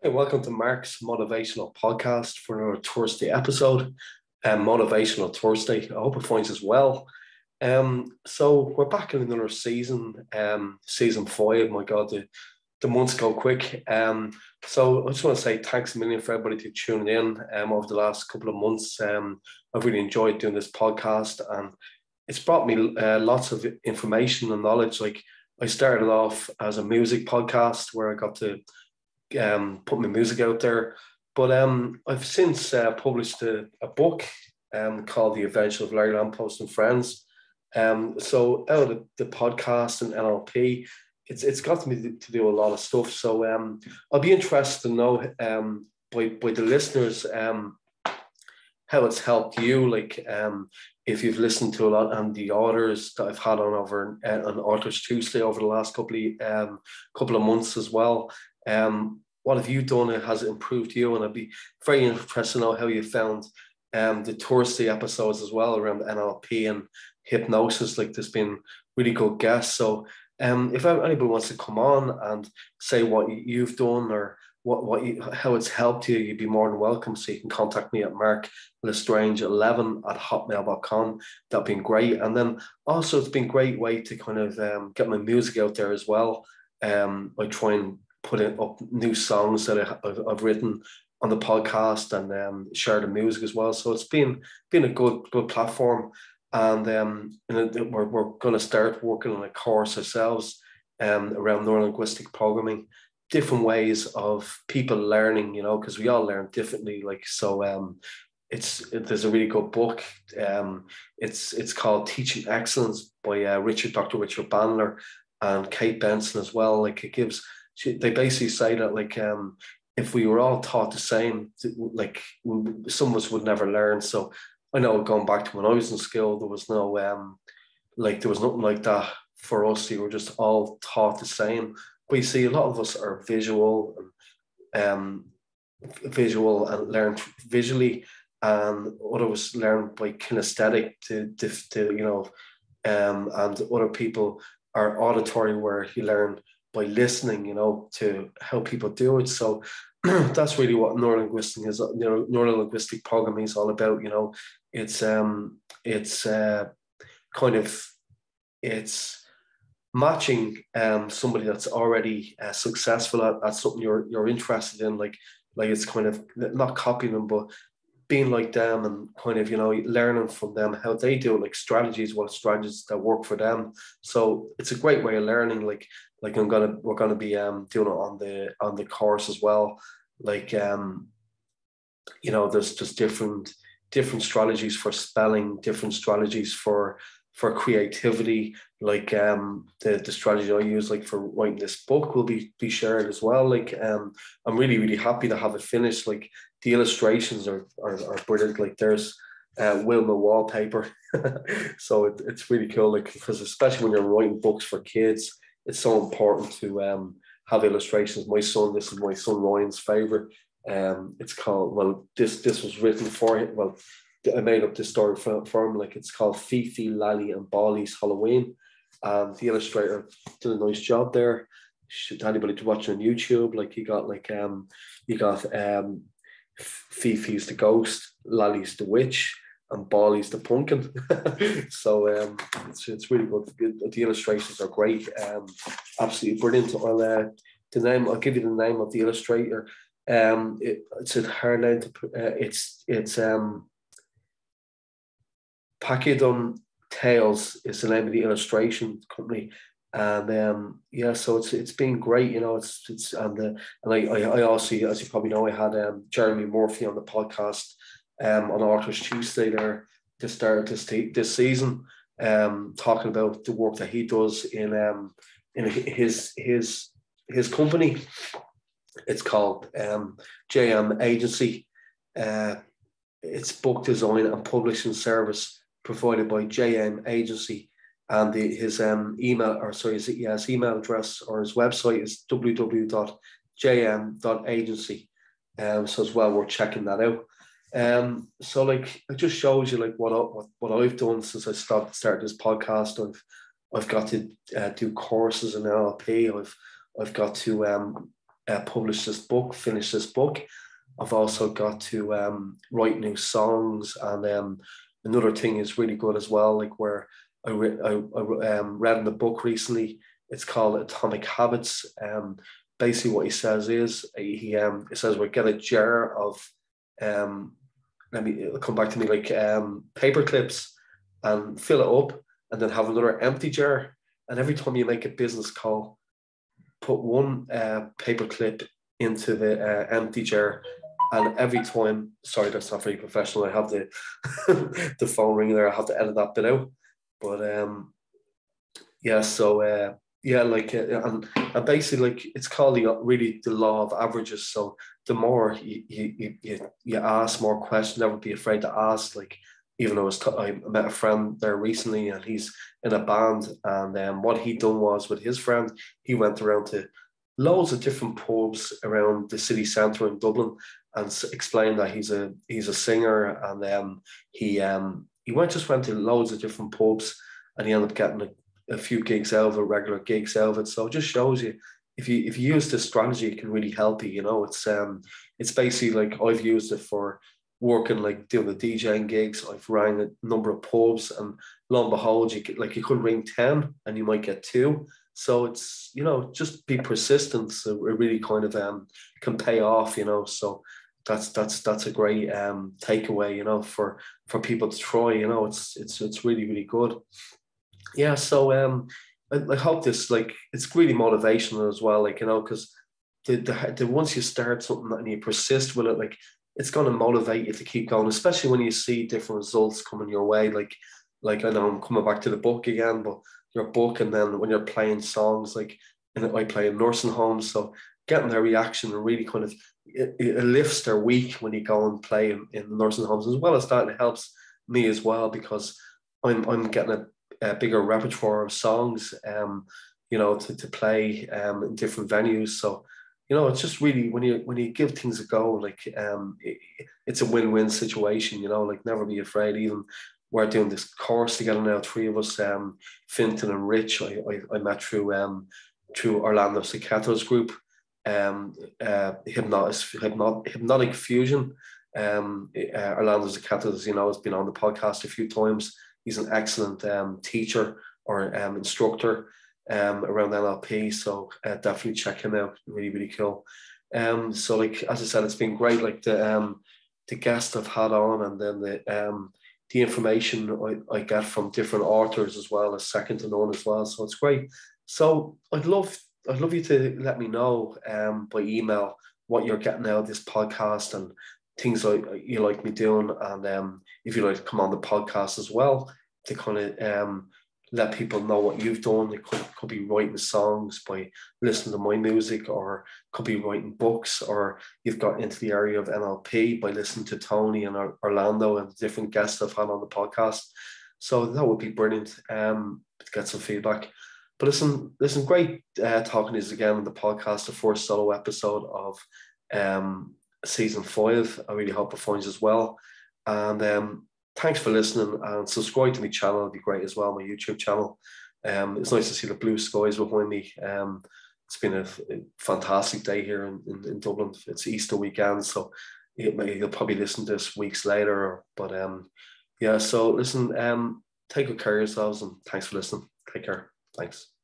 Hey, welcome to Mark's Motivational Podcast for another Thursday episode. Motivational Thursday. I hope it finds us well. So we're back in another season, season five. My God, the months go quick. So I just want to say thanks a million for everybody to tuning in over the last couple of months. I've really enjoyed doing this podcast, and it's brought me lots of information and knowledge. Like, I started off as a music podcast where I got to put my music out there. But I've since published a book called The Adventure of Larry Lamppost and Friends. So out of the podcast and NLP, it's got me to do a lot of stuff. So I'll be interested to know by the listeners how it's helped you. Like, if you've listened to a lot, and the authors that I've had on over on Authors Tuesday over the last couple of months as well. What have you done? Has it improved you? And I'd be very interested to know how you found the Thursday episodes as well around NLP and hypnosis. Like, there's been really good guests. So if anybody wants to come on and say what you've done or how it's helped you, you'd be more than welcome. So you can contact me at marklestrange11@hotmail.com. That'd been great. And then also, it's been a great way to kind of get my music out there as well. I try and put up new songs that I've written on the podcast and share the music as well. So it's been a good platform. And we're going to start working on a course ourselves around neurolinguistic programming, different ways of people learning, because we all learn differently. Like, so there's a really good book. It's called Teaching Excellence by Dr. Richard Bandler and Kate Benson as well. Like, they basically say that, like, if we were all taught the same, like, some of us would never learn. So I know, going back to when I was in school, there was no there was nothing like that for us. You were just all taught the same. But you see, a lot of us are visual and learn visually, and others learn by kinesthetic and other people are auditory, where you learn by listening, to how people do it. So that's really what neurolinguistic is. Neurolinguistic programming is all about. It's matching somebody that's already successful at something you're interested in. Like it's kind of not copying them, but being like them, and kind of learning from them how they do it, like what strategies that work for them. So it's a great way of learning. Like we're gonna be doing it on the course as well. Like there's just different strategies for spelling, different strategies for creativity. Like the strategy I use, like, for writing this book will be shared as well. Like I'm really, really happy to have it finished. Like, the illustrations are brilliant. Like, there's Wilma wallpaper. So it's really cool, like, because especially when you're writing books for kids, it's so important to have illustrations. This is my son Ryan's favorite. It's called, this was written for him. Well, I made up this story for him. Like, it's called Fifi, Lally, and Bally's Halloween. The illustrator did a nice job there. Should anybody to watch on YouTube, like, you got Fifi's the ghost, Lally's the witch, and Bally's the pumpkin. So it's really good. The illustrations are great. Absolutely brilliant. I'll give you the name of the illustrator. It's a hard name to it's Packidon Tales is the name of the illustration company. And so it's been great. It's and I also, as you probably know, I had Jeremy Murphy on the podcast on Authors Tuesday there to start this season, talking about the work that he does in his company. It's called JM Agency. It's book design and publishing service provided by JM Agency, and his email address, or his website, is www.jm.agency. So as well, we're checking that out. So, like, it just shows you, like, what I've done since I started this podcast. I've got to do courses in NLP. I've got to publish this book, finish this book. I've also got to write new songs, and another thing is really good as well, like where I read in the book recently. It's called Atomic Habits. Basically, what he says is he says we get a jar of it'll come back to me like paper clips and fill it up, and then have another empty jar. And every time you make a business call, put one paper clip into the empty jar. And every time, sorry, that's not very professional. I have the the phone ringing there. I have to edit that bit out. But yeah, so yeah, like and basically, like it's called really the law of averages. So the more you ask more questions, never be afraid to ask. Like even I met a friend there recently, and he's in a band, and what he done was with his friend, he went around to loads of different pubs around the city centre in Dublin, and explained that he's a singer, and he went to loads of different pubs, and he ended up getting a few gigs out of it, regular gigs out of it. So it just shows you if you use this strategy, it can really help you. You know, it's basically like I've used it for working, like doing the DJing gigs. I've rang a number of pubs, and lo and behold, you could ring 10 and you might get 2. So it's, you know, just be persistent. So it really kind of can pay off, you know. So that's a great takeaway, you know, for people to try. You know, it's really, really good. Yeah. So I hope this, like, it's really motivational as well, like, you know, because the once you start something and you persist with it, like it's going to motivate you to keep going, especially when you see different results coming your way. Like I know I'm coming back to the book again, but your book, and then when you're playing songs, like I play in nursing homes, so getting their reaction and really kind of it lifts their week when you go and play in nursing homes. As well as that, it helps me as well, because I'm getting a bigger repertoire of songs, you know, to play in different venues. So, you know, it's just really when you give things a go, like it's a win-win situation. You know, like never be afraid. Even we're doing this course together now, 3 of us, Fintan and Rich. I met through Orlando Secato's group, hypnotic fusion. Orlando Secato's, you know, has been on the podcast a few times. He's an excellent teacher or instructor around NLP. So definitely check him out. Really, really cool. So like, as I said, it's been great. Like the guests I've had on, and then the information I get from different authors as well is second to none as well. So it's great. So I'd love you to let me know by email what you're getting out of this podcast and things like you like me doing, and if you like to come on the podcast as well to kind of let people know what you've done. It could be writing songs by listening to my music, or could be writing books, or you've got into the area of NLP by listening to Tony and Orlando and different guests I've had on the podcast. So that would be brilliant to get some feedback. But listen, great talking to you again on the podcast, the first solo episode of season 5. I really hope it finds as well. And thanks for listening, and subscribe to my channel. It'd be great as well, my YouTube channel. It's nice to see the blue skies behind me. It's been a fantastic day here in Dublin. It's Easter weekend, so you'll probably listen to this weeks later. But yeah, so listen, take good care of yourselves, and thanks for listening. Take care. Thanks.